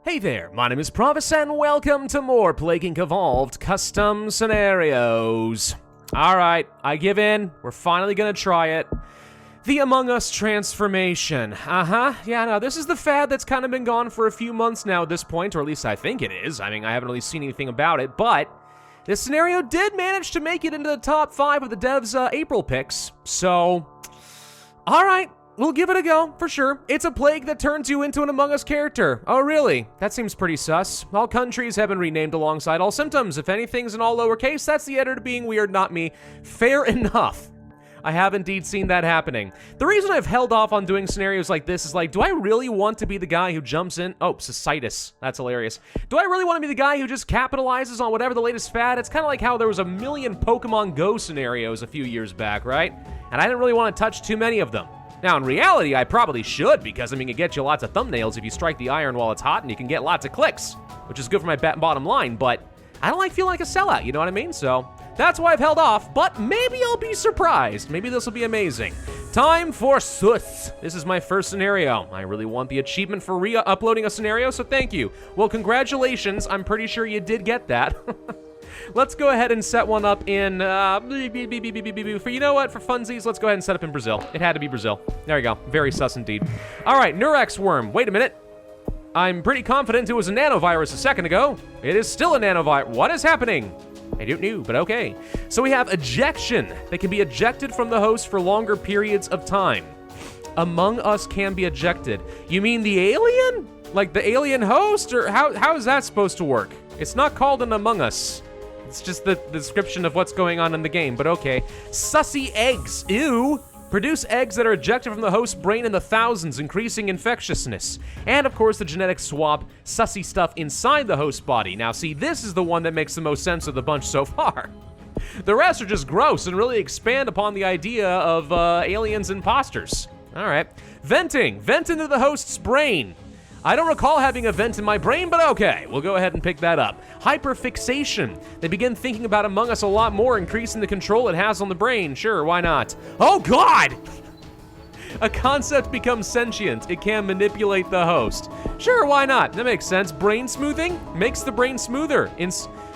Hey there, my name is Pravus and welcome to more Plague Inc. Evolved custom scenarios. Alright, I give in. We're finally gonna try it. The Among Us transformation. Yeah, no, this is the fad that's kind of been gone for a few months now at this point, or at least I think it is. I mean, I haven't really seen anything about it, but this scenario did manage to make it into the top 5 of the devs' April picks, so alright. We'll give it a go, for sure. It's a plague that turns you into an Among Us character. Oh, really? That seems pretty sus. All countries have been renamed alongside all symptoms. If anything's in all lowercase, that's the editor being weird, not me. Fair enough. I have indeed seen that happening. The reason I've held off on doing scenarios like this is like, do I really want to be the guy who jumps in? Oh, cystitis. That's hilarious. Do I really want to be the guy who just capitalizes on whatever the latest fad? It's kind of like how there was a million Pokemon Go scenarios a few years back, right? And I didn't really want to touch too many of them. Now, in reality, I probably should, because, I mean, it gets you lots of thumbnails if you strike the iron while it's hot, and you can get lots of clicks, which is good for my bottom line, but I don't like feeling like a sellout, you know what I mean? So that's why I've held off, but maybe I'll be surprised. Maybe this will be amazing. Time for Sus. This is my first scenario. I really want the achievement for re-uploading a scenario, so thank you. Well, congratulations. I'm pretty sure you did get that. Let's go ahead and set one up in, for you know what, for funsies, let's go ahead and set up in Brazil. It had to be Brazil. There you go. Very sus indeed. All right, Nurex worm. Wait a minute. I'm pretty confident it was a nanovirus a second ago. It is still a nanovirus. What is happening? I don't know, but okay. So we have ejection. They can be ejected from the host for longer periods of time. Among Us can be ejected. You mean the alien? Like the alien host? Or how is that supposed to work? It's not called an Among Us. It's just the description of what's going on in the game, but okay. Sussy eggs, ew! Produce eggs that are ejected from the host's brain in the thousands, increasing infectiousness. And of course, the genetic swab, sussy stuff inside the host's body. Now see, this is the one that makes the most sense of the bunch so far. The rest are just gross and really expand upon the idea of aliens and imposters. All right. Venting, vent into the host's brain. I don't recall having a vent in my brain, but okay, we'll go ahead and pick that up. Hyperfixation. They begin thinking about Among Us a lot more, increasing the control it has on the brain. Sure, why not? Oh, God! A concept becomes sentient. It can manipulate the host. Sure, why not? That makes sense. Brain smoothing makes the brain smoother.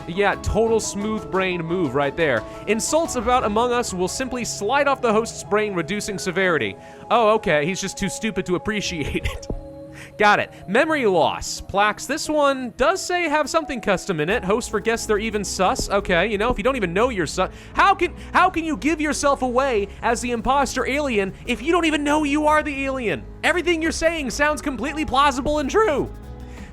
Yeah, total smooth brain move right there. Insults about Among Us will simply slide off the host's brain, reducing severity. Oh, okay, he's just too stupid to appreciate it. Got it. Memory loss. Plaques. This one does say have something custom in it. Host forgets they're even sus. Okay, you know, if you don't even know you're sus, how can you give yourself away as the imposter alien if you don't even know you are the alien? Everything you're saying sounds completely plausible and true.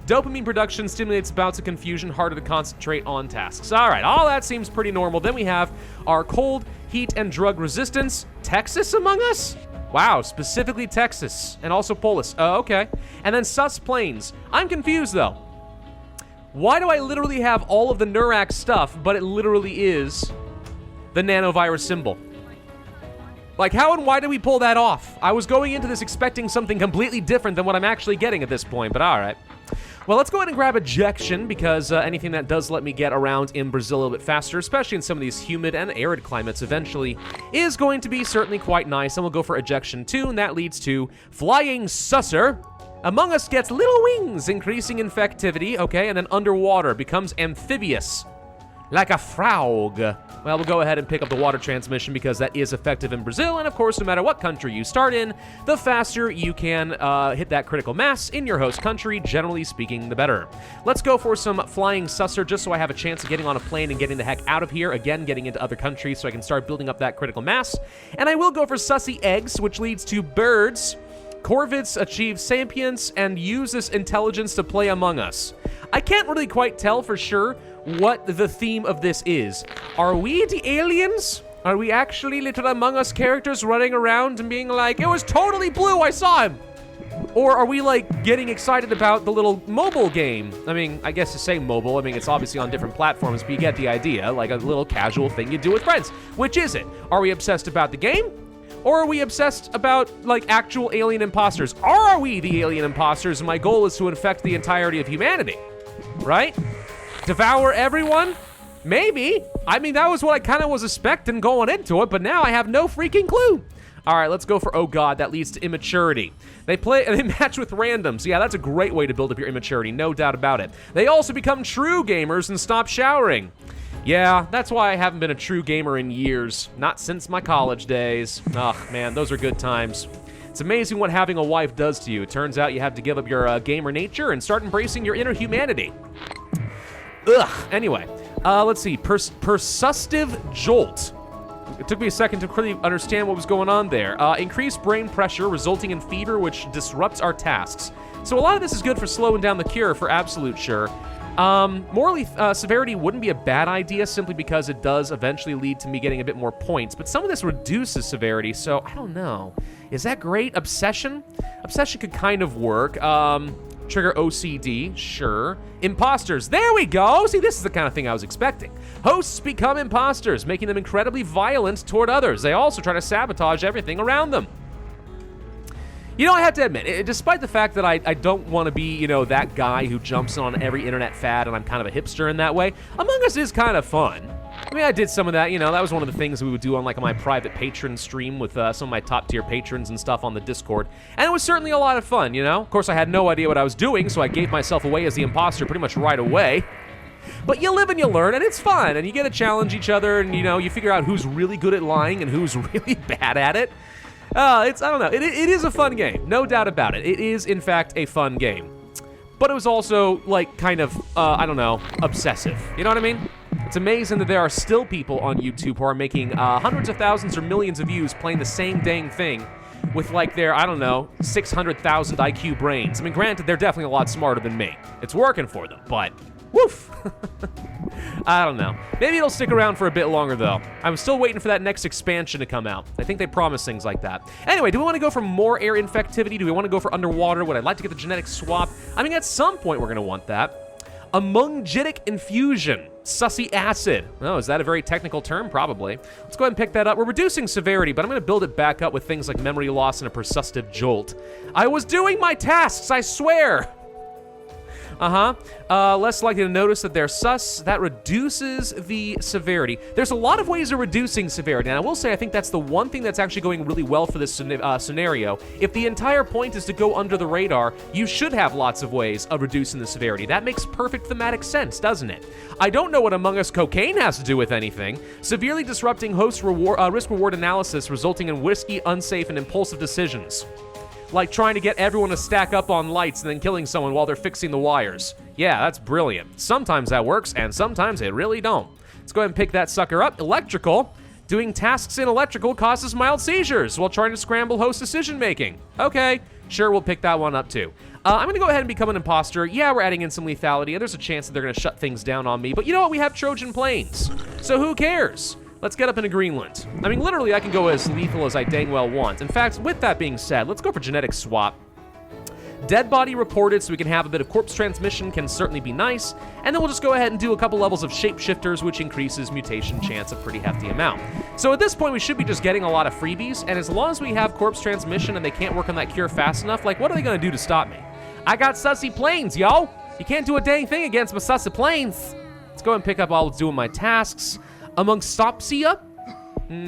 Dopamine production stimulates bouts of confusion, harder to concentrate on tasks. All right, all that seems pretty normal. Then we have our cold, heat, and drug resistance. Texas Among Us? Wow, specifically Texas, and also Polis. Okay. And then sus planes. I'm confused, though. Why do I literally have all of the Nurax stuff, but it literally is the nanovirus symbol? Like, how and why did we pull that off? I was going into this expecting something completely different than what I'm actually getting at this point, but all right. Well, let's go ahead and grab ejection, because anything that does let me get around in Brazil a little bit faster, especially in some of these humid and arid climates eventually, is going to be certainly quite nice. And we'll go for ejection 2, and that leads to flying susser. Among Us gets little wings, increasing infectivity, okay, and then underwater becomes amphibious, like a frog. Well, we'll go ahead and pick up the water transmission because that is effective in Brazil, and of course, no matter what country you start in, the faster you can hit that critical mass in your host country, generally speaking, the better. Let's go for some flying susser just so I have a chance of getting on a plane and getting the heck out of here, again, getting into other countries so I can start building up that critical mass. And I will go for sussy eggs, which leads to birds. Corvids achieve sapience and use this intelligence to play Among Us. I can't really quite tell for sure what the theme of this is. Are we the aliens? Are we actually little Among Us characters running around and being like, it was totally blue, I saw him? Or are we like getting excited about the little mobile game? I mean, I guess to say mobile, I mean, it's obviously on different platforms, but you get the idea, like a little casual thing you do with friends. Which is it? Are we obsessed about the game? Or are we obsessed about, like, actual alien imposters? Or are we the alien imposters and my goal is to infect the entirety of humanity? Right? Devour everyone? Maybe. I mean, that was what I kind of was expecting going into it, but now I have no freaking clue. All right, let's go for, oh god, that leads to immaturity. They match with randoms. Yeah, that's a great way to build up your immaturity, no doubt about it. They also become true gamers and stop showering. Yeah, that's why I haven't been a true gamer in years. Not since my college days. Ugh, man, those are good times. It's amazing what having a wife does to you. It turns out you have to give up your gamer nature and start embracing your inner humanity. Ugh, anyway. Let's see, persustive jolt. It took me a second to really understand what was going on there. Increased brain pressure resulting in fever, which disrupts our tasks. So a lot of this is good for slowing down the cure, for absolute sure. Morally, severity wouldn't be a bad idea simply because it does eventually lead to me getting a bit more points, but some of this reduces severity, so I don't know. Is that great? Obsession? Obsession could kind of work. Trigger OCD, sure. Imposters, there we go! See, this is the kind of thing I was expecting. Hosts become imposters, making them incredibly violent toward others. They also try to sabotage everything around them. You know, I have to admit, despite the fact that I don't want to be, you know, that guy who jumps on every internet fad and I'm kind of a hipster in that way, Among Us is kind of fun. I mean, I did some of that, you know, that was one of the things we would do on, like, my private patron stream with some of my top-tier patrons and stuff on the Discord, and it was certainly a lot of fun, you know? Of course, I had no idea what I was doing, so I gave myself away as the imposter pretty much right away. But you live and you learn, and it's fun, and you get to challenge each other, and, you know, you figure out who's really good at lying and who's really bad at it. I don't know, it is a fun game, no doubt about it. It is, in fact, a fun game. But it was also, like, kind of, I don't know, obsessive. You know what I mean? It's amazing that there are still people on YouTube who are making hundreds of thousands or millions of views playing the same dang thing with, like, their, I don't know, 600,000 IQ brains. I mean, granted, they're definitely a lot smarter than me. It's working for them, but woof. I don't know. Maybe it'll stick around for a bit longer, though. I'm still waiting for that next expansion to come out. I think they promise things like that. Anyway, do we want to go for more air infectivity? Do we want to go for underwater? Would I like to get the genetic swap? I mean, at some point, we're going to want that. Amungitic infusion. Sussy acid. Oh, is that a very technical term? Probably. Let's go ahead and pick that up. We're reducing severity, but I'm going to build it back up with things like memory loss and a persustive jolt. I was doing my tasks, I swear! Less likely to notice that they're sus. That reduces the severity. There's a lot of ways of reducing severity, and I will say I think that's the one thing that's actually going really well for this scenario. If the entire point is to go under the radar, you should have lots of ways of reducing the severity. That makes perfect thematic sense, doesn't it? I don't know what Among Us cocaine has to do with anything. Severely disrupting host risk-reward analysis, resulting in risky, unsafe, and impulsive decisions. Like trying to get everyone to stack up on lights and then killing someone while they're fixing the wires. Yeah, that's brilliant. Sometimes that works, and sometimes it really don't. Let's go ahead and pick that sucker up. Electrical. Doing tasks in electrical causes mild seizures while trying to scramble host decision-making. Okay, sure, we'll pick that one up too. I'm gonna go ahead and become an imposter. Yeah, we're adding in some lethality, and there's a chance that they're gonna shut things down on me, but you know what? We have Trojan planes, so who cares? Let's get up into Greenland. I mean, literally, I can go as lethal as I dang well want. In fact, with that being said, let's go for genetic swap. Dead body reported, so we can have a bit of corpse transmission, can certainly be nice. And then we'll just go ahead and do a couple levels of shapeshifters, which increases mutation chance a pretty hefty amount. So at this point, we should be just getting a lot of freebies. And as long as we have corpse transmission and they can't work on that cure fast enough, like, what are they gonna do to stop me? I got sussy planes, yo! You can't do a dang thing against my sussy planes. Let's go and pick up all doing my tasks. Amongstopsia?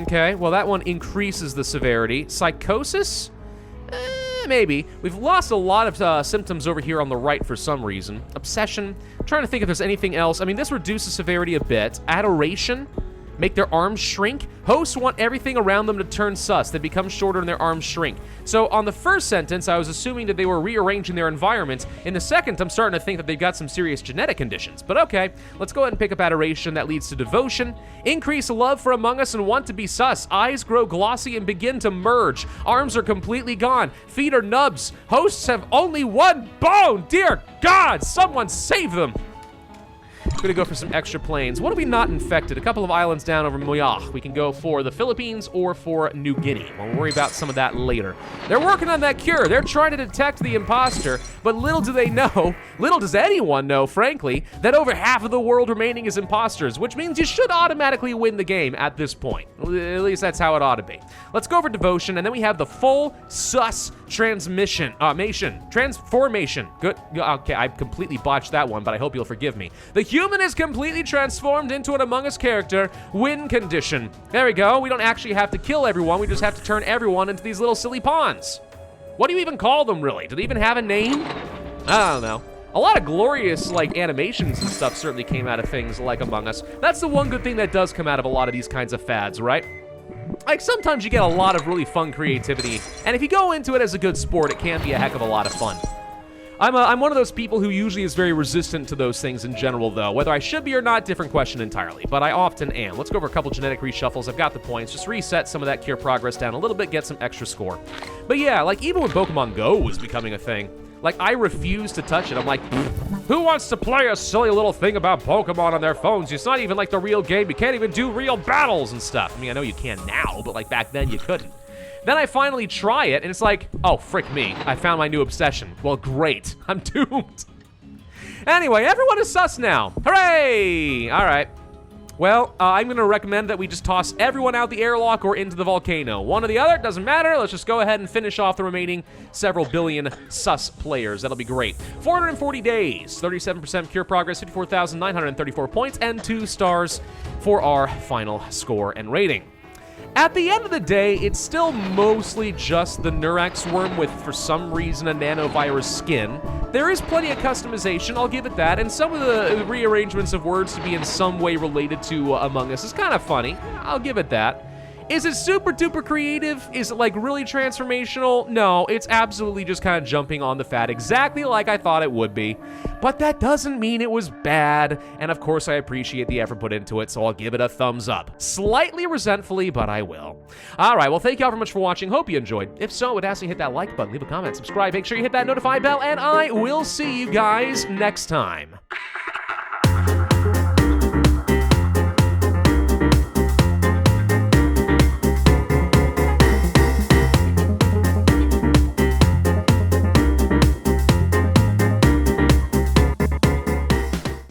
Okay, well that one increases the severity. Psychosis? Maybe. We've lost a lot of symptoms over here on the right for some reason. Obsession. I'm trying to think if there's anything else. I mean, this reduces severity a bit. Adoration. Make their arms shrink. Hosts want everything around them to turn sus. They become shorter and their arms shrink. So on the first sentence, I was assuming that they were rearranging their environment. In the second, I'm starting to think that they've got some serious genetic conditions. But okay, let's go ahead and pick up adoration. That leads to devotion. Increase love for Among Us and want to be sus. Eyes grow glossy and begin to merge. Arms are completely gone. Feet are nubs. Hosts have only one bone. Dear God, someone save them. Gonna go for some extra planes. What are we not infected? A couple of islands down over Moyah. We can go for the Philippines or for New Guinea. We'll worry about some of that later. They're working on that cure. They're trying to detect the imposter, but little do they know, little does anyone know, frankly, that over half of the world remaining is imposters, which means you should automatically win the game at this point. At least that's how it ought to be. Let's go for devotion, and then we have the full sus transformation. Good. Okay, I completely botched that one, but I hope you'll forgive me. The human human is completely transformed into an Among Us character. Win condition. There we go. We don't actually have to kill everyone. We just have to turn everyone into these little silly pawns. What do you even call them, really? Do they even have a name? I don't know. A lot of glorious, like, animations and stuff certainly came out of things like Among Us. That's the one good thing that does come out of a lot of these kinds of fads, right? Like, sometimes you get a lot of really fun creativity, and if you go into it as a good sport, it can be a heck of a lot of fun. I'm one of those people who usually is very resistant to those things in general, though. Whether I should be or not, different question entirely, but I often am. Let's go over a couple genetic reshuffles. I've got the points. Just reset some of that cure progress down a little bit, get some extra score. But yeah, like, even when Pokemon Go was becoming a thing, like, I refuse to touch it. I'm like, who wants to play a silly little thing about Pokemon on their phones? It's not even like the real game. You can't even do real battles and stuff. I mean, I know you can now, but like back then you couldn't. Then I finally try it, and it's like, oh, frick me. I found my new obsession. Well, great. I'm doomed. Anyway, everyone is sus now. Hooray! All right. Well, I'm going to recommend that we just toss everyone out the airlock or into the volcano. One or the other, doesn't matter. Let's just go ahead and finish off the remaining several billion sus players. That'll be great. 440 days, 37% cure progress, 54,934 points, and 2 stars for our final score and rating. At the end of the day, it's still mostly just the Nurex worm with, for some reason, a nanovirus skin. There is plenty of customization, I'll give it that, and some of the rearrangements of words to be in some way related to Among Us is kind of funny. I'll give it that. Is it super duper creative? Is it like really transformational? No, it's absolutely just kind of jumping on the fad exactly like I thought it would be. But that doesn't mean it was bad, and of course I appreciate the effort put into it, so I'll give it a thumbs up. Slightly resentfully, but I will. Alright, well thank y'all very much for watching, hope you enjoyed. If so, I would ask you to hit that like button, leave a comment, subscribe, make sure you hit that notify bell, and I will see you guys next time.